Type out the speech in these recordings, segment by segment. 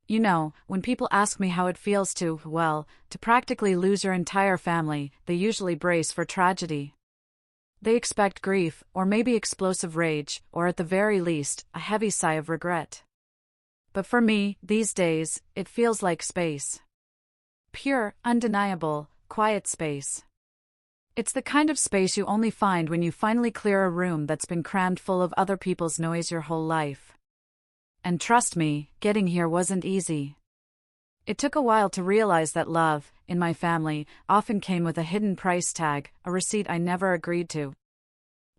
You know, when people ask me how it feels to practically lose your entire family, they usually brace for tragedy. They expect grief, or maybe explosive rage, or at the very least, a heavy sigh of regret. But for me, these days, it feels like space. Pure, undeniable, quiet space. It's the kind of space you only find when you finally clear a room that's been crammed full of other people's noise your whole life. And trust me, getting here wasn't easy. It took a while to realize that love, in my family, often came with a hidden price tag, a receipt I never agreed to.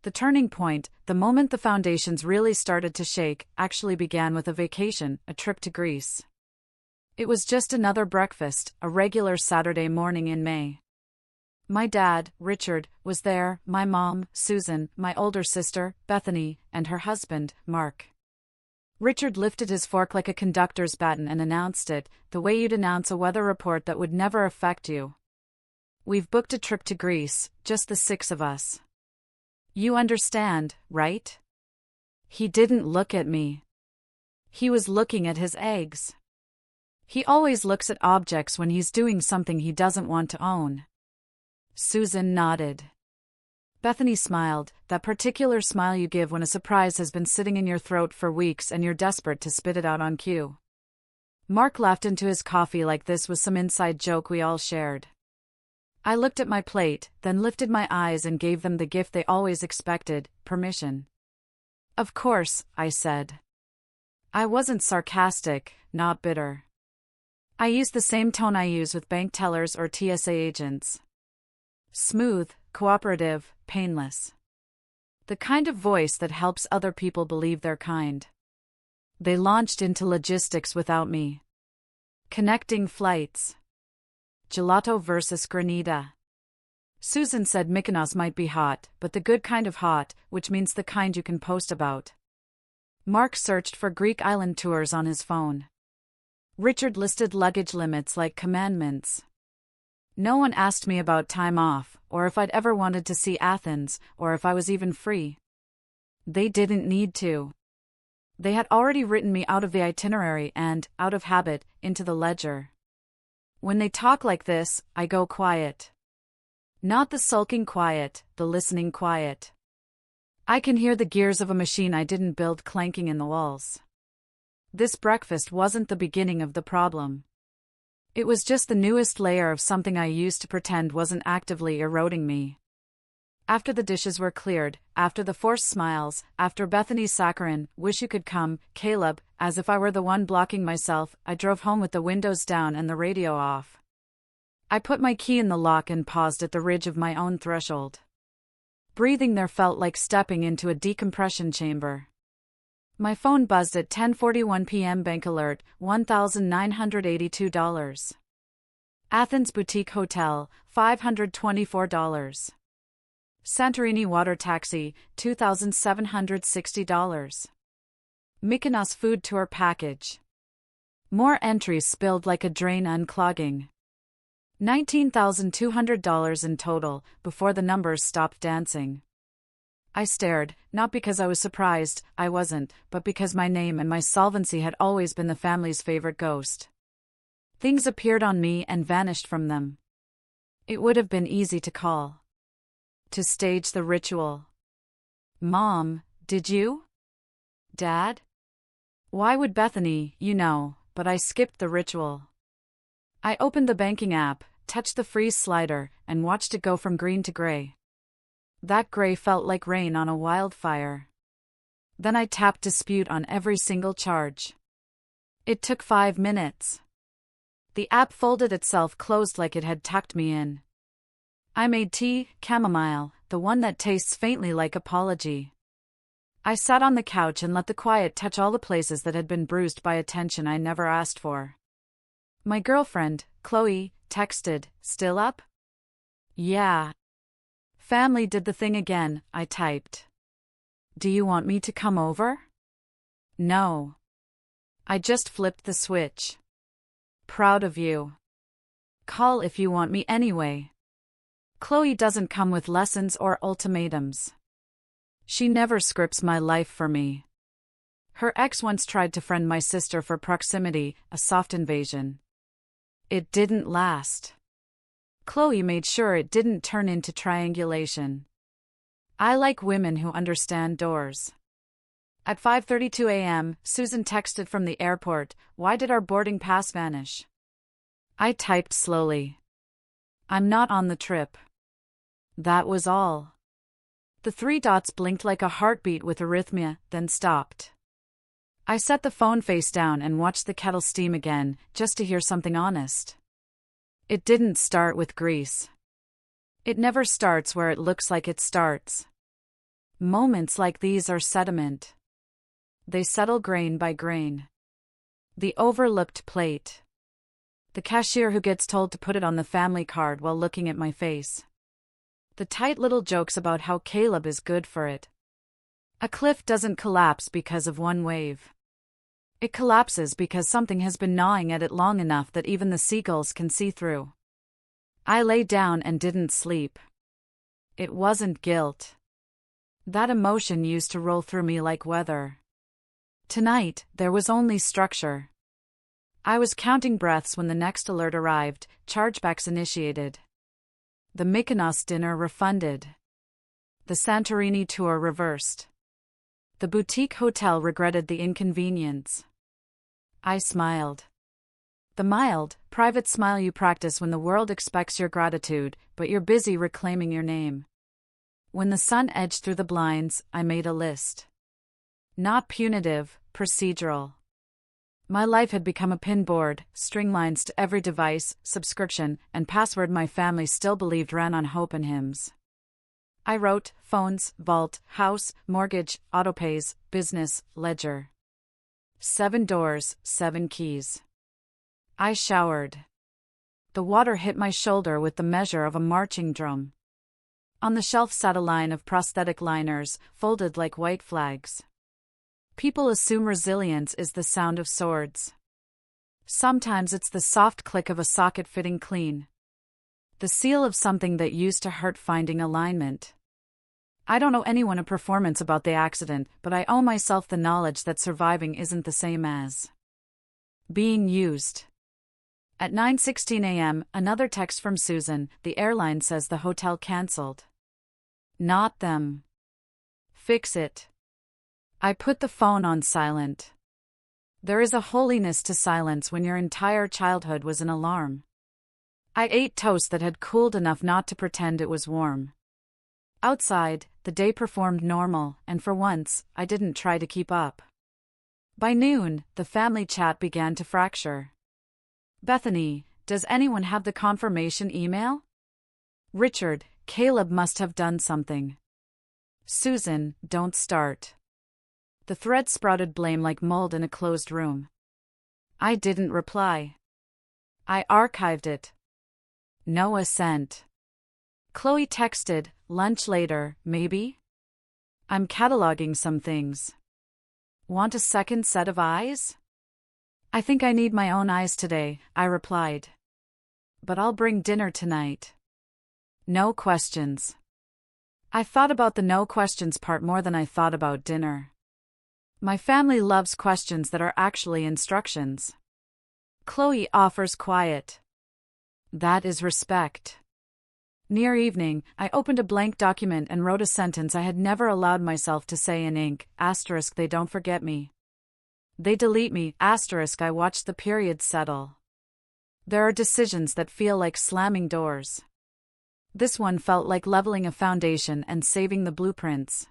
The turning point, the moment the foundations really started to shake, actually began with a vacation, a trip to Greece. It was just another breakfast, a regular Saturday morning in May. My dad, Richard, was there, my mom, Susan, my older sister, Bethany, and her husband, Mark. Richard lifted his fork like a conductor's baton and announced it, the way you'd announce a weather report that would never affect you. We've booked a trip to Greece, just the 6 of us. You understand, right? He didn't look at me. He was looking at his eggs. He always looks at objects when he's doing something he doesn't want to own. Susan nodded. Bethany smiled, that particular smile you give when a surprise has been sitting in your throat for weeks and you're desperate to spit it out on cue. Mark laughed into his coffee like this was some inside joke we all shared. I looked at my plate, then lifted my eyes and gave them the gift they always expected, permission. Of course, I said. I wasn't sarcastic, not bitter. I used the same tone I use with bank tellers or TSA agents. Smooth, cooperative, painless. The kind of voice that helps other people believe they're kind. They launched into logistics without me. Connecting flights. Gelato versus Grenada. Susan said Mykonos might be hot, but the good kind of hot, which means the kind you can post about. Mark searched for Greek island tours on his phone. Richard listed luggage limits like commandments. No one asked me about time off, or if I'd ever wanted to see Athens, or if I was even free. They didn't need to. They had already written me out of the itinerary and, out of habit, into the ledger. When they talk like this, I go quiet. Not the sulking quiet, the listening quiet. I can hear the gears of a machine I didn't build clanking in the walls. This breakfast wasn't the beginning of the problem. It was just the newest layer of something I used to pretend wasn't actively eroding me. After the dishes were cleared, after the forced smiles, after Bethany's saccharine, wish you could come, Caleb, as if I were the one blocking myself, I drove home with the windows down and the radio off. I put my key in the lock and paused at the ridge of my own threshold. Breathing there felt like stepping into a decompression chamber. My phone buzzed at 10:41 p.m. Bank alert, $1,982. Athens Boutique Hotel, $524. Santorini Water Taxi, $2,760. Mykonos Food Tour Package. More entries spilled like a drain unclogging. $19,200 in total, before the numbers stopped dancing. I stared, not because I was surprised, I wasn't, but because my name and my solvency had always been the family's favorite ghost. Things appeared on me and vanished from them. It would have been easy to call. To stage the ritual. Mom, did you? Dad? Why would Bethany, but I skipped the ritual. I opened the banking app, touched the freeze slider, and watched it go from green to gray. That gray felt like rain on a wildfire. Then I tapped dispute on every single charge. It took 5 minutes. The app folded itself closed like it had tucked me in. I made tea, chamomile, the one that tastes faintly like apology. I sat on the couch and let the quiet touch all the places that had been bruised by attention I never asked for. My girlfriend, Chloe, texted, "Still up?" "Yeah." "Family did the thing again," I typed. "Do you want me to come over?" "No. I just flipped the switch." "Proud of you. Call if you want me anyway." Chloe doesn't come with lessons or ultimatums. She never scripts my life for me. Her ex once tried to friend my sister for proximity, a soft invasion. It didn't last. Chloe made sure it didn't turn into triangulation. I like women who understand doors. At 5:32 a.m., Susan texted from the airport, "Why did our boarding pass vanish?" I typed slowly. "I'm not on the trip." That was all. The 3 dots blinked like a heartbeat with arrhythmia, then stopped. I set the phone face down and watched the kettle steam again, just to hear something honest. It didn't start with grease. It never starts where it looks like it starts. Moments like these are sediment. They settle grain by grain. The overlooked plate. The cashier who gets told to put it on the family card while looking at my face. The tight little jokes about how Caleb is good for it. A cliff doesn't collapse because of one wave. It collapses because something has been gnawing at it long enough that even the seagulls can see through. I lay down and didn't sleep. It wasn't guilt. That emotion used to roll through me like weather. Tonight, there was only structure. I was counting breaths when the next alert arrived, chargebacks initiated. The Mykonos dinner refunded. The Santorini tour reversed. The boutique hotel regretted the inconvenience. I smiled. The mild, private smile you practice when the world expects your gratitude, but you're busy reclaiming your name. When the sun edged through the blinds, I made a list. Not punitive, procedural. My life had become a pinboard, string lines to every device, subscription, and password my family still believed ran on hope and hymns. I wrote: phones, vault, house, mortgage, autopays, business, ledger. 7 doors, 7 keys. I showered. The water hit my shoulder with the measure of a marching drum. On the shelf sat a line of prosthetic liners, folded like white flags. People assume resilience is the sound of swords. Sometimes it's the soft click of a socket fitting clean. The seal of something that used to hurt finding alignment. I don't owe anyone a performance about the accident, but I owe myself the knowledge that surviving isn't the same as being used. At 9:16 a.m., another text from Susan. The airline says the hotel cancelled. Not them. Fix it. I put the phone on silent. There is a holiness to silence when your entire childhood was an alarm. I ate toast that had cooled enough not to pretend it was warm. Outside, the day performed normal, and for once, I didn't try to keep up. By noon, the family chat began to fracture. Bethany, does anyone have the confirmation email? Richard, Caleb must have done something. Susan, don't start. The thread sprouted blame like mold in a closed room. I didn't reply. I archived it. No assent. Chloe texted, lunch later, maybe? I'm cataloging some things. Want a second set of eyes? I think I need my own eyes today, I replied. But I'll bring dinner tonight. No questions. I thought about the no questions part more than I thought about dinner. My family loves questions that are actually instructions. Chloe offers quiet. That is respect. Near evening, I opened a blank document and wrote a sentence I had never allowed myself to say in ink, *, they don't forget me. They delete me, *, I watch the period settle. There are decisions that feel like slamming doors. This one felt like leveling a foundation and saving the blueprints.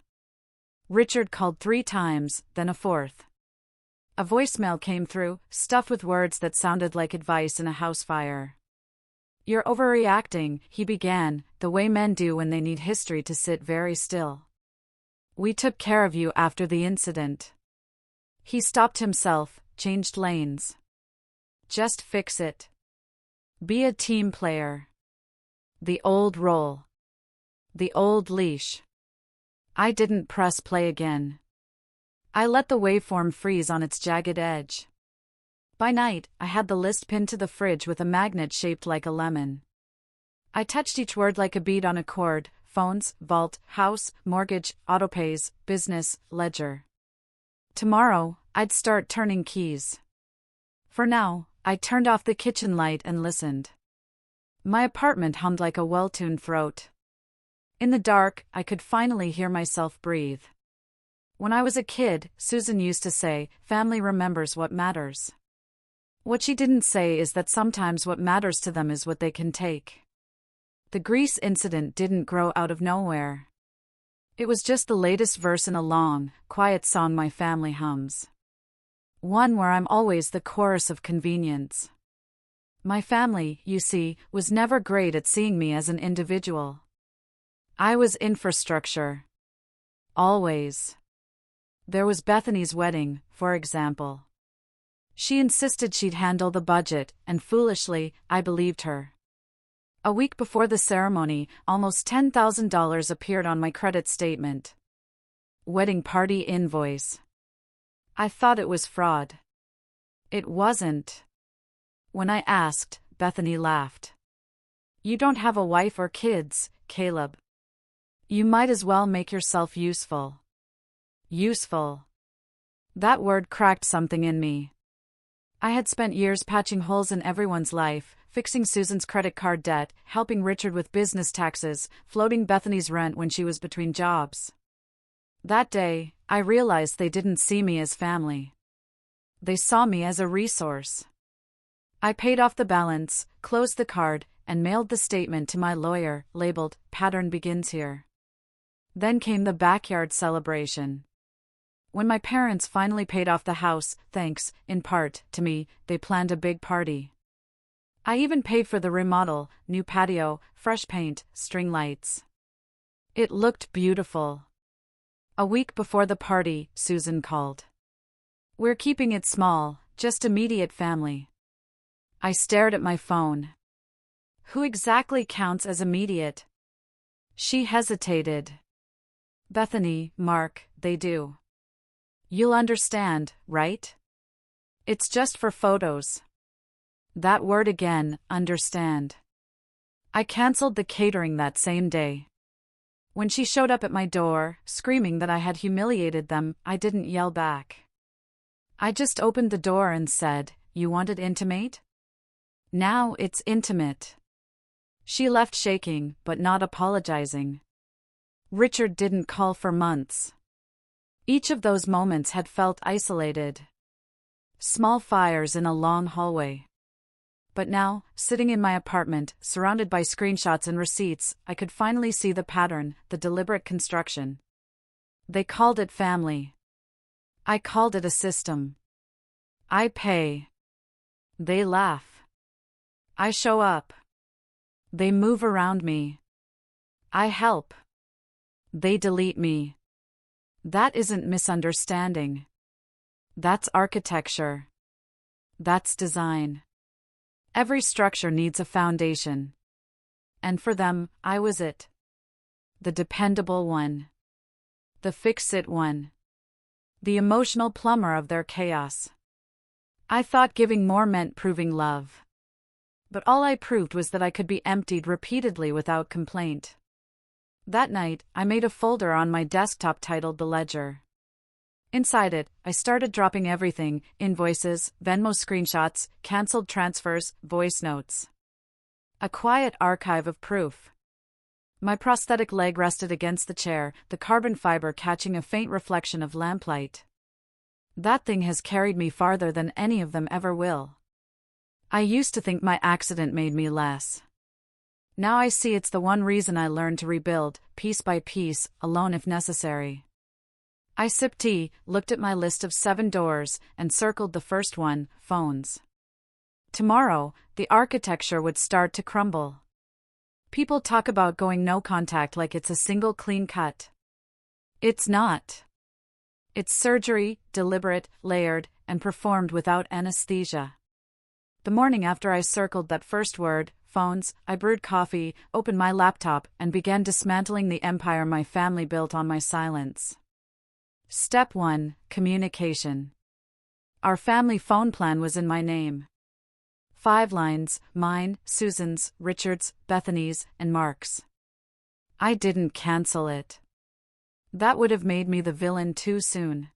Richard called 3 times, then a 4th. A voicemail came through, stuffed with words that sounded like advice in a house fire. You're overreacting, he began, the way men do when they need history to sit very still. We took care of you after the incident. He stopped himself, changed lanes. Just fix it. Be a team player. The old role. The old leash. I didn't press play again. I let the waveform freeze on its jagged edge. By night, I had the list pinned to the fridge with a magnet shaped like a lemon. I touched each word like a bead on a chord: phones, vault, house, mortgage, autopays, business, ledger. Tomorrow, I'd start turning keys. For now, I turned off the kitchen light and listened. My apartment hummed like a well-tuned throat. In the dark, I could finally hear myself breathe. When I was a kid, Susan used to say, "Family remembers what matters." What she didn't say is that sometimes what matters to them is what they can take. The Grease incident didn't grow out of nowhere. It was just the latest verse in a long, quiet song my family hums. One where I'm always the chorus of convenience. My family, you see, was never great at seeing me as an individual. I was infrastructure. Always. There was Bethany's wedding, for example. She insisted she'd handle the budget, and foolishly, I believed her. A week before the ceremony, almost $10,000 appeared on my credit statement. Wedding party invoice. I thought it was fraud. It wasn't. When I asked, Bethany laughed. "You don't have a wife or kids, Caleb. You might as well make yourself useful." Useful. That word cracked something in me. I had spent years patching holes in everyone's life, fixing Susan's credit card debt, helping Richard with business taxes, floating Bethany's rent when she was between jobs. That day, I realized they didn't see me as family. They saw me as a resource. I paid off the balance, closed the card, and mailed the statement to my lawyer, labeled, "Pattern begins here." Then came the backyard celebration. When my parents finally paid off the house, thanks, in part, to me, they planned a big party. I even paid for the remodel, new patio, fresh paint, string lights. It looked beautiful. A week before the party, Susan called. "We're keeping it small, just immediate family." I stared at my phone. Who exactly counts as immediate? She hesitated. "Bethany, Mark, they do. You'll understand, right? It's just for photos." That word again, understand. I canceled the catering that same day. When she showed up at my door, screaming that I had humiliated them, I didn't yell back. I just opened the door and said, "You wanted intimate? Now it's intimate." She left shaking, but not apologizing. Richard didn't call for months. Each of those moments had felt isolated. Small fires in a long hallway. But now, sitting in my apartment, surrounded by screenshots and receipts, I could finally see the pattern, the deliberate construction. They called it family. I called it a system. I pay. They laugh. I show up. They move around me. I help. They delete me. That isn't misunderstanding. That's architecture. That's design. Every structure needs a foundation. And for them, I was it. The dependable one. The fix-it one. The emotional plumber of their chaos. I thought giving more meant proving love. But all I proved was that I could be emptied repeatedly without complaint. That night, I made a folder on my desktop titled The Ledger. Inside it, I started dropping everything: invoices, Venmo screenshots, canceled transfers, voice notes. A quiet archive of proof. My prosthetic leg rested against the chair, the carbon fiber catching a faint reflection of lamplight. That thing has carried me farther than any of them ever will. I used to think my accident made me less. Now I see it's the one reason I learned to rebuild, piece by piece, alone if necessary. I sipped tea, looked at my list of 7 doors, and circled the first one: phones. Tomorrow, the architecture would start to crumble. People talk about going no contact like it's a single clean cut. It's not. It's surgery, deliberate, layered, and performed without anesthesia. The morning after I circled that first word, phones, I brewed coffee, opened my laptop, and began dismantling the empire my family built on my silence. Step 1: Communication. Our family phone plan was in my name. 5 lines: mine, Susan's, Richard's, Bethany's, and Mark's. I didn't cancel it. That would have made me the villain too soon.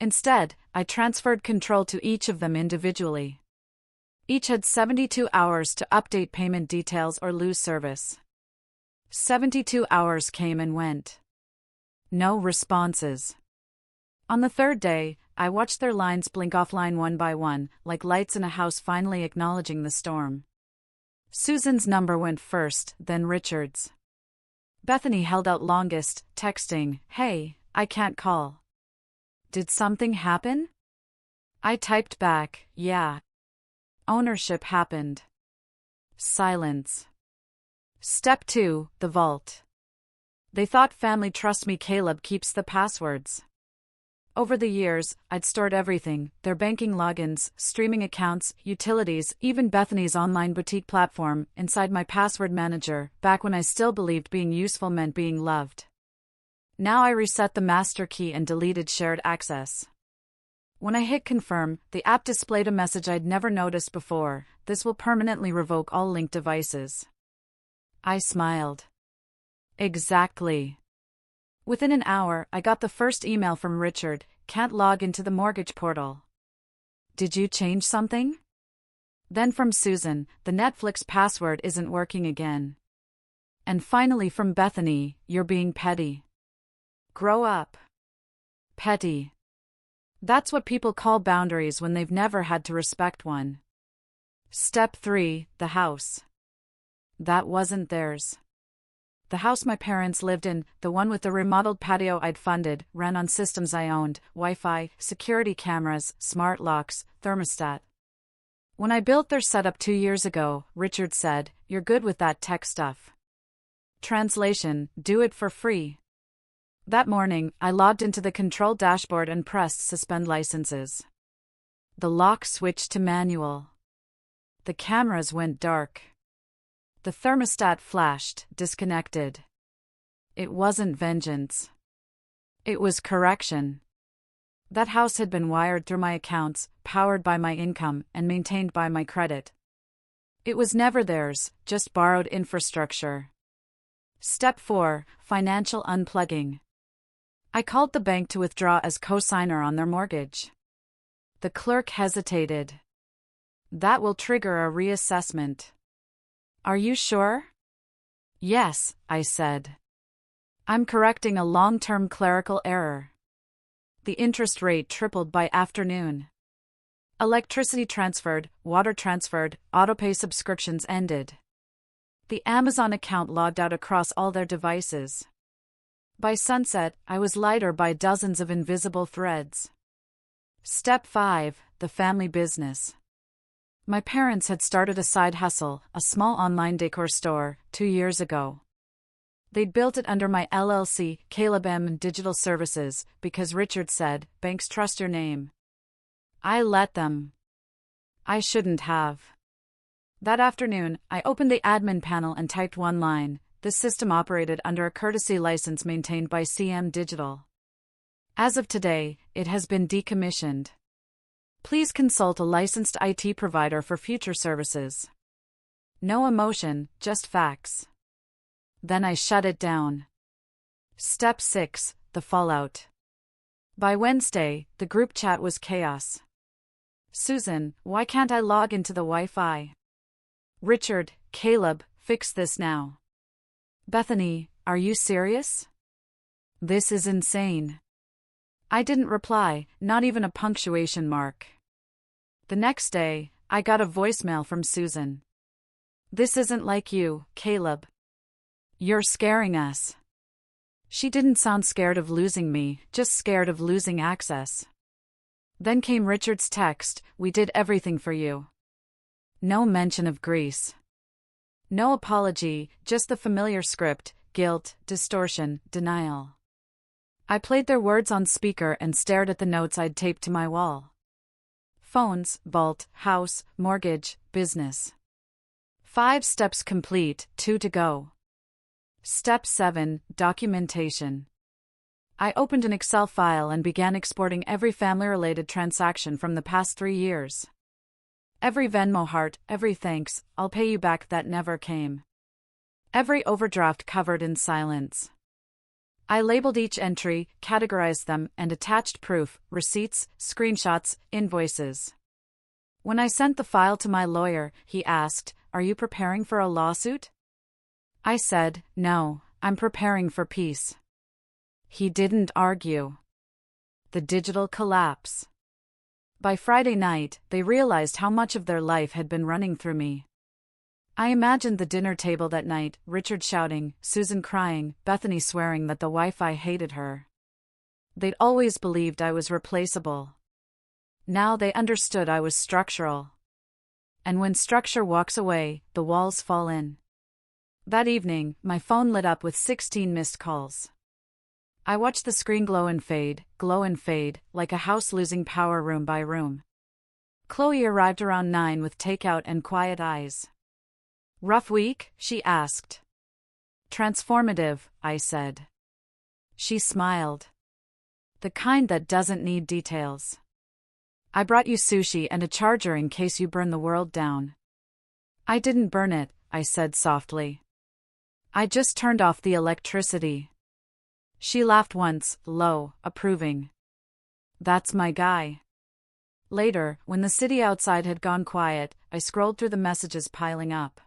Instead, I transferred control to each of them individually. Each had 72 hours to update payment details or lose service. 72 hours came and went. No responses. On the third day, I watched their lines blink offline one by one, like lights in a house finally acknowledging the storm. Susan's number went first, then Richard's. Bethany held out longest, texting, "Hey, I can't call." Did something happen? I typed back, "Yeah." Ownership happened. Silence. Step 2, the vault. They thought family trust me. Caleb keeps the passwords. Over the years, I'd stored everything, their banking logins, streaming accounts, utilities, even Bethany's online boutique platform, inside my password manager, back when I still believed being useful meant being loved. Now I reset the master key and deleted shared access. When I hit confirm, the app displayed a message I'd never noticed before: "This will permanently revoke all linked devices." I smiled. Exactly. Within an hour, I got the first email from Richard: "Can't log into the mortgage portal. Did you change something?" Then from Susan: "The Netflix password isn't working again." And finally from Bethany: "You're being petty. Grow up." Petty. That's what people call boundaries when they've never had to respect one. Step 3, the house. That wasn't theirs. The house my parents lived in, the one with the remodeled patio I'd funded, ran on systems I owned: Wi-Fi, security cameras, smart locks, thermostat. When I built their setup 2 years ago, Richard said, "You're good with that tech stuff." Translation: do it for free. That morning, I logged into the control dashboard and pressed suspend licenses. The lock switched to manual. The cameras went dark. The thermostat flashed, disconnected. It wasn't vengeance. It was correction. That house had been wired through my accounts, powered by my income, and maintained by my credit. It was never theirs, just borrowed infrastructure. Step 4, financial unplugging. I called the bank to withdraw as co-signer on their mortgage. The clerk hesitated. "That will trigger a reassessment." "Are you sure?" "Yes," I said. "I'm correcting a long-term clerical error." The interest rate tripled by afternoon. Electricity transferred, water transferred, autopay subscriptions ended. The Amazon account logged out across all their devices. By sunset, I was lighter by dozens of invisible threads. Step 5, the family business. My parents had started a side hustle, a small online decor store, 2 years ago. They'd built it under my LLC, Caleb M. Digital Services, because Richard said, "Banks trust your name." I let them. I shouldn't have. That afternoon, I opened the admin panel and typed one line: "This system operated under a courtesy license maintained by CM Digital. As of today, it has been decommissioned. Please consult a licensed IT provider for future services." No emotion, just facts. Then I shut it down. Step 6, the fallout. By Wednesday, the group chat was chaos. "Susan, why can't I log into the Wi-Fi?" Richard, "Caleb, fix this now." Bethany, "Are you serious? This is insane." I didn't reply, not even a punctuation mark. The next day, I got a voicemail from Susan. "This isn't like you, Caleb. You're scaring us." She didn't sound scared of losing me, just scared of losing access. Then came Richard's text: "We did everything for you." No mention of Greece. No apology, just the familiar script: guilt, distortion, denial. I played their words on speaker and stared at the notes I'd taped to my wall. Phones, vault, house, mortgage, business. 5 steps complete, 2 to go. Step 7, documentation. I opened an Excel file and began exporting every family-related transaction from the past 3 years. Every Venmo heart, every thanks, "I'll pay you back" that never came. Every overdraft covered in silence. I labeled each entry, categorized them, and attached proof, receipts, screenshots, invoices. When I sent the file to my lawyer, he asked, "Are you preparing for a lawsuit?" I said, "No, I'm preparing for peace." He didn't argue. The digital collapse. By Friday night, they realized how much of their life had been running through me. I imagined the dinner table that night, Richard shouting, Susan crying, Bethany swearing that the Wi-Fi hated her. They'd always believed I was replaceable. Now they understood I was structural. And when structure walks away, the walls fall in. That evening, my phone lit up with 16 missed calls. I watched the screen glow and fade, like a house losing power room by room. Chloe arrived around 9 with takeout and quiet eyes. "Rough week?" she asked. "Transformative," I said. She smiled. "The kind that doesn't need details. I brought you sushi and a charger in case you burn the world down." "I didn't burn it," I said softly. "I just turned off the electricity." She laughed once, low, approving. "That's my guy." Later, when the city outside had gone quiet, I scrolled through the messages piling up.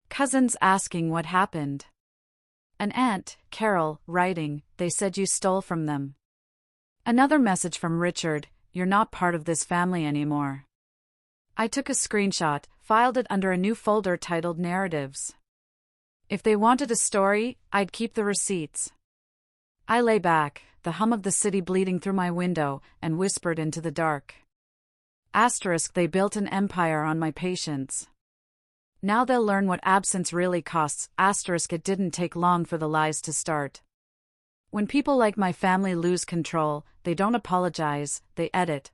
Cousins asking what happened. An aunt, Carol, writing, "They said you stole from them." Another message from Richard, "You're not part of this family anymore." I took a screenshot, filed it under a new folder titled Narratives. If they wanted a story, I'd keep the receipts. I lay back, the hum of the city bleeding through my window, and whispered into the dark. They built an empire on my patience. Now they'll learn what absence really costs. It didn't take long for the lies to start. When people like my family lose control, they don't apologize, they edit.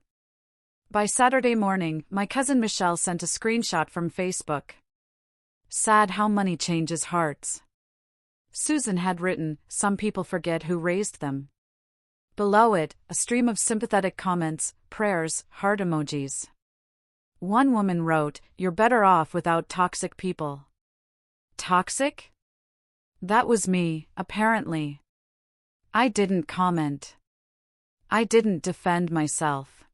By Saturday morning, my cousin Michelle sent a screenshot from Facebook. "Sad how money changes hearts." Susan had written, "Some people forget who raised them." Below it, a stream of sympathetic comments, prayers, heart emojis. One woman wrote, "You're better off without toxic people." Toxic? That was me, apparently. I didn't comment. I didn't defend myself.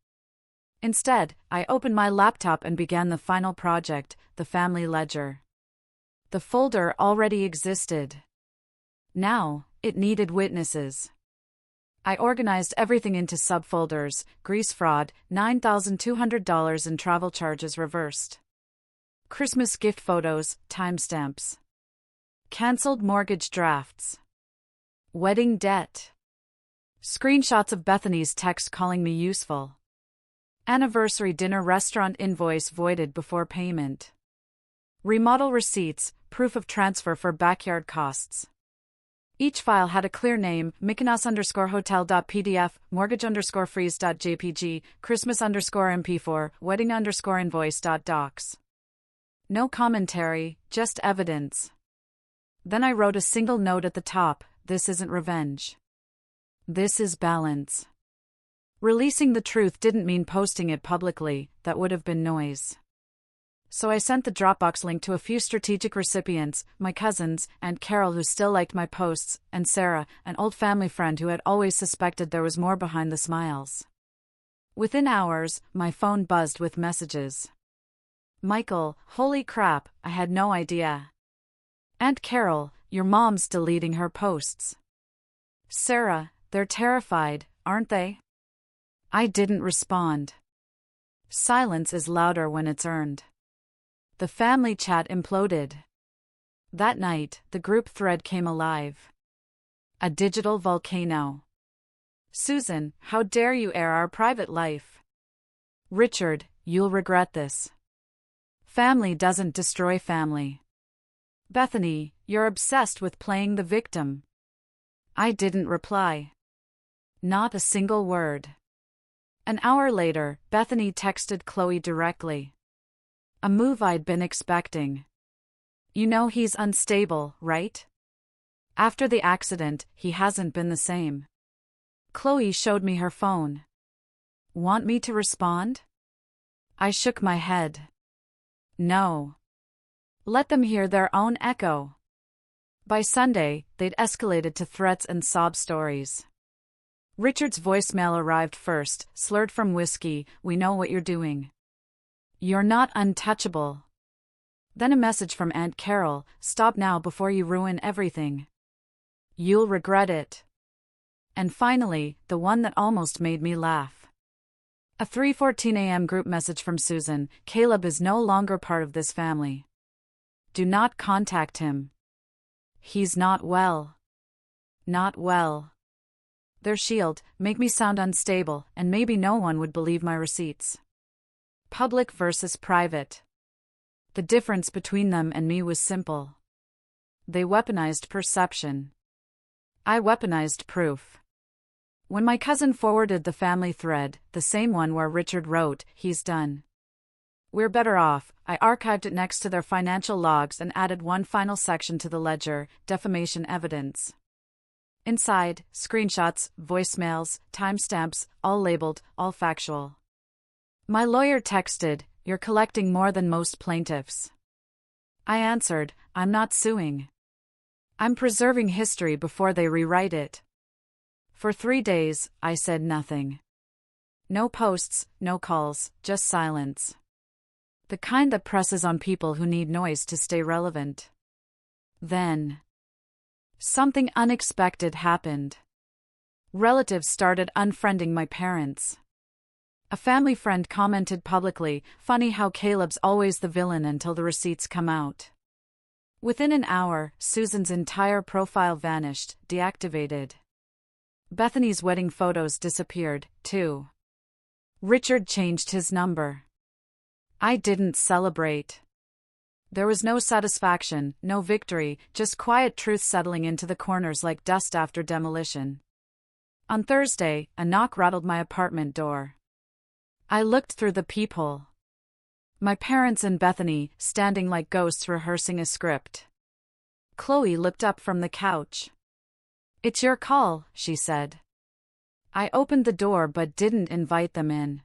Instead, I opened my laptop and began the final project, the family ledger. The folder already existed. Now, it needed witnesses. I organized everything into subfolders: grease fraud, $9,200 in travel charges reversed. Christmas gift photos, timestamps. Cancelled mortgage drafts. Wedding debt. Screenshots of Bethany's text calling me useful. Anniversary dinner restaurant invoice voided before payment. Remodel receipts, proof of transfer for backyard costs. Each file had a clear name: Mykonos_hotel.pdf, mortgage_freeze.jpg, Christmas_mp4, wedding_invoice.docs. No commentary, just evidence. Then I wrote a single note at the top: "This isn't revenge. This is balance." Releasing the truth didn't mean posting it publicly, that would have been noise. So I sent the Dropbox link to a few strategic recipients: my cousins, Aunt Carol, who still liked my posts, and Sarah, an old family friend who had always suspected there was more behind the smiles. Within hours, my phone buzzed with messages. Michael, "Holy crap, I had no idea." Aunt Carol, "Your mom's deleting her posts." Sarah, "They're terrified, aren't they?" I didn't respond. Silence is louder when it's earned. The family chat imploded. That night, the group thread came alive. A digital volcano. Susan, "How dare you air our private life?" Richard, "You'll regret this." Family doesn't destroy family. Bethany, "You're obsessed with playing the victim." I didn't reply. Not a single word. An hour later, Bethany texted Chloe directly. A move I'd been expecting. "You know he's unstable, right? After the accident, he hasn't been the same." Chloe showed me her phone. "Want me to respond?" I shook my head. No. Let them hear their own echo. By Sunday, they'd escalated to threats and sob stories. Richard's voicemail arrived first, slurred from whiskey. "We know what you're doing. You're not untouchable." Then a message from Aunt Carol: "Stop now before you ruin everything. You'll regret it." And finally, the one that almost made me laugh. A 3:14 a.m. group message from Susan: "Caleb is no longer part of this family. Do not contact him. He's not well. Not well." Their shield: "Make me sound unstable, and maybe no one would believe my receipts." Public versus private. The difference between them and me was simple. They weaponized perception. I weaponized proof. When my cousin forwarded the family thread, the same one where Richard wrote, "He's done. We're better off," I archived it next to their financial logs and added one final section to the ledger: defamation evidence. Inside, screenshots, voicemails, timestamps, all labeled, all factual. My lawyer texted, "You're collecting more than most plaintiffs." I answered, "I'm not suing. I'm preserving history before they rewrite it." For 3 days, I said nothing. No posts, no calls, just silence. The kind that presses on people who need noise to stay relevant. Then, something unexpected happened. Relatives started unfriending my parents. A family friend commented publicly, "Funny how Caleb's always the villain until the receipts come out." Within an hour, Susan's entire profile vanished, deactivated. Bethany's wedding photos disappeared, too. Richard changed his number. I didn't celebrate. There was no satisfaction, no victory, just quiet truth settling into the corners like dust after demolition. On Thursday, a knock rattled my apartment door. I looked through the peephole. My parents and Bethany, standing like ghosts rehearsing a script. Chloe looked up from the couch. "It's your call," she said. I opened the door but didn't invite them in.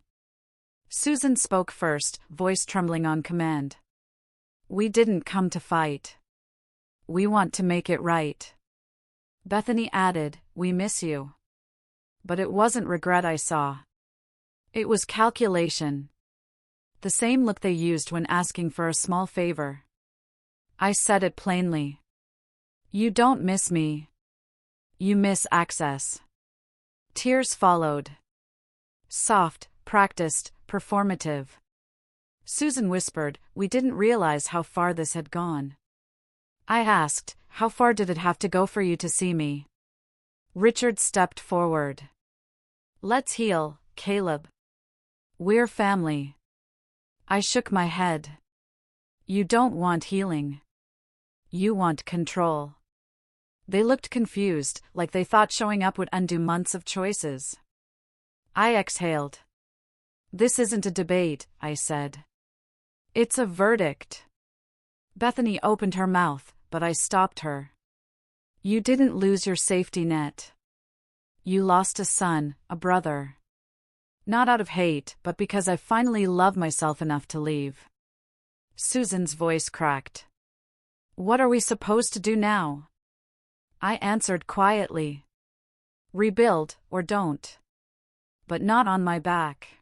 Susan spoke first, voice trembling on command. "We didn't come to fight. We want to make it right." Bethany added, "We miss you." But it wasn't regret I saw. It was calculation. The same look they used when asking for a small favor. I said it plainly. "You don't miss me. You miss access." Tears followed. Soft, practiced, performative. Susan whispered, "We didn't realize how far this had gone." I asked, "How far did it have to go for you to see me?" Richard stepped forward. "Let's heal, Caleb. We're family." I shook my head. "You don't want healing. You want control." They looked confused, like they thought showing up would undo months of choices. I exhaled. "This isn't a debate," I said. "It's a verdict." Bethany opened her mouth, but I stopped her. "You didn't lose your safety net. You lost a son, a brother. Not out of hate, but because I finally love myself enough to leave." Susan's voice cracked. "What are we supposed to do now?" I answered quietly. "Rebuild, or don't. But not on my back."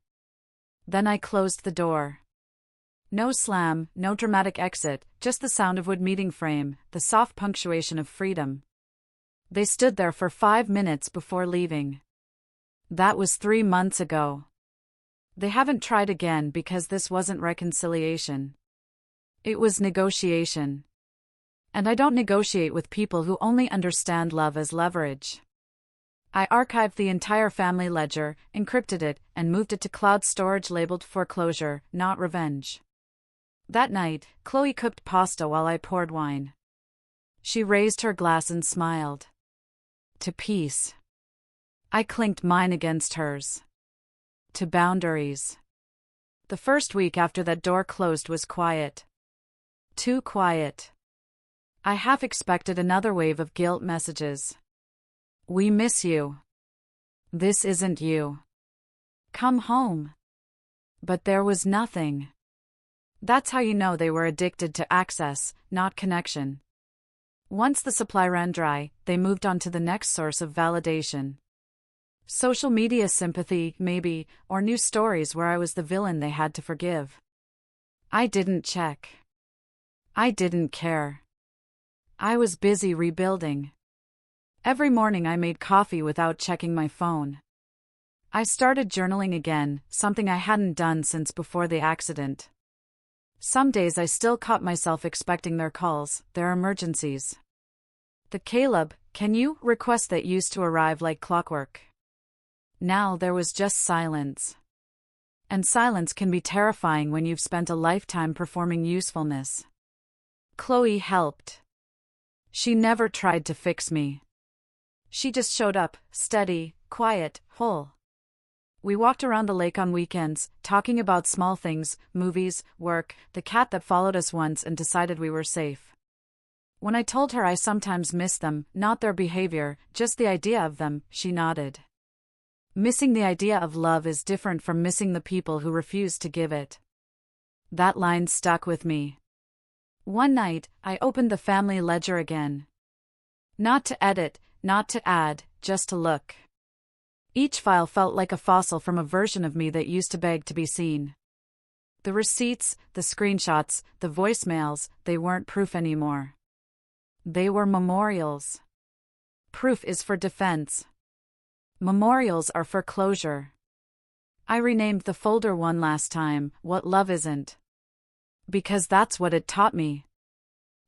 Then I closed the door. No slam, no dramatic exit, just the sound of wood meeting frame, the soft punctuation of freedom. They stood there for 5 minutes before leaving. That was 3 months ago. They haven't tried again because this wasn't reconciliation. It was negotiation. And I don't negotiate with people who only understand love as leverage. I archived the entire family ledger, encrypted it, and moved it to cloud storage labeled foreclosure, not revenge. That night, Chloe cooked pasta while I poured wine. She raised her glass and smiled. To peace. I clinked mine against hers. To boundaries. The first week after that door closed was quiet. Too quiet. I half expected another wave of guilt messages. "We miss you. This isn't you. Come home." But there was nothing. That's how you know they were addicted to access, not connection. Once the supply ran dry, they moved on to the next source of validation. Social media sympathy, maybe, or news stories where I was the villain they had to forgive. I didn't check. I didn't care. I was busy rebuilding. Every morning I made coffee without checking my phone. I started journaling again, something I hadn't done since before the accident. Some days I still caught myself expecting their calls, their emergencies. The "Caleb, can you?" request that used to arrive like clockwork. Now there was just silence. And silence can be terrifying when you've spent a lifetime performing usefulness. Chloe helped. She never tried to fix me. She just showed up, steady, quiet, whole. We walked around the lake on weekends, talking about small things, movies, work, the cat that followed us once and decided we were safe. When I told her I sometimes miss them, not their behavior, just the idea of them, she nodded. Missing the idea of love is different from missing the people who refuse to give it. That line stuck with me. One night, I opened the family ledger again. Not to edit, not to add, just to look. Each file felt like a fossil from a version of me that used to beg to be seen. The receipts, the screenshots, the voicemails, they weren't proof anymore. They were memorials. Proof is for defense. Memorials are for closure. I renamed the folder one last time, "What Love Isn't." Because that's what it taught me.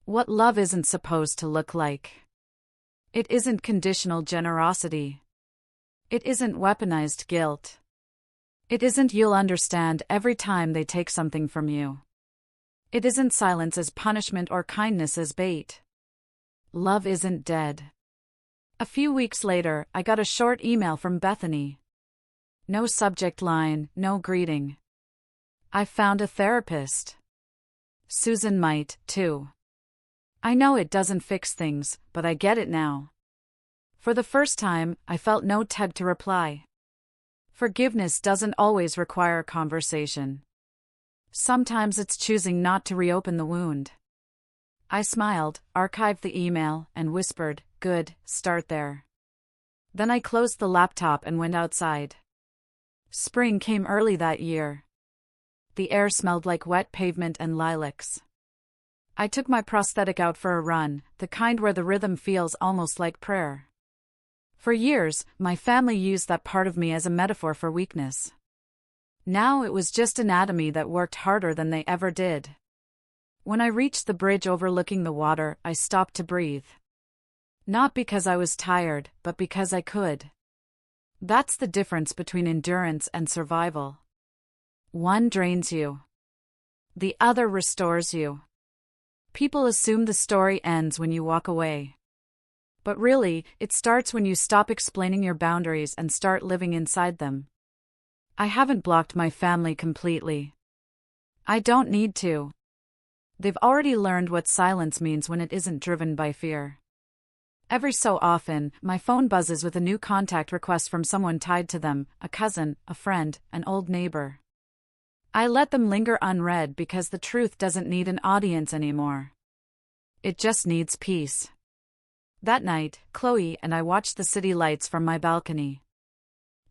What love isn't supposed to look like. It isn't conditional generosity. It isn't weaponized guilt. It isn't "you'll understand" every time they take something from you. It isn't silence as punishment or kindness as bait. Love isn't dead. A few weeks later, I got a short email from Bethany. No subject line, no greeting. I found a therapist. Susan might, too. I know it doesn't fix things, but I get it now. For the first time, I felt no tug to reply. Forgiveness doesn't always require conversation. Sometimes it's choosing not to reopen the wound. I smiled, archived the email, and whispered, "Good, start there." Then I closed the laptop and went outside. Spring came early that year. The air smelled like wet pavement and lilacs. I took my prosthetic out for a run, the kind where the rhythm feels almost like prayer. For years, my family used that part of me as a metaphor for weakness. Now it was just anatomy that worked harder than they ever did. When I reached the bridge overlooking the water, I stopped to breathe. Not because I was tired, but because I could. That's the difference between endurance and survival. One drains you. The other restores you. People assume the story ends when you walk away. But really, it starts when you stop explaining your boundaries and start living inside them. I haven't blocked my family completely. I don't need to. They've already learned what silence means when it isn't driven by fear. Every so often, my phone buzzes with a new contact request from someone tied to them, a cousin, a friend, an old neighbor. I let them linger unread because the truth doesn't need an audience anymore. It just needs peace. That night, Chloe and I watched the city lights from my balcony.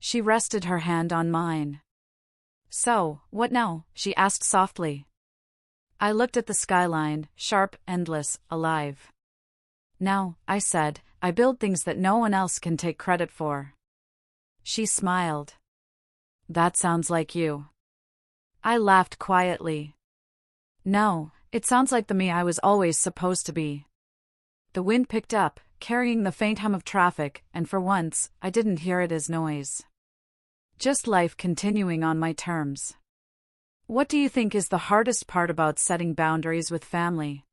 She rested her hand on mine. "So, what now?" she asked softly. I looked at the skyline, sharp, endless, alive. "Now," I said, "I build things that no one else can take credit for." She smiled. "That sounds like you." I laughed quietly. "No, it sounds like the me I was always supposed to be." The wind picked up, carrying the faint hum of traffic, and for once, I didn't hear it as noise. Just life continuing on my terms. What do you think is the hardest part about setting boundaries with family?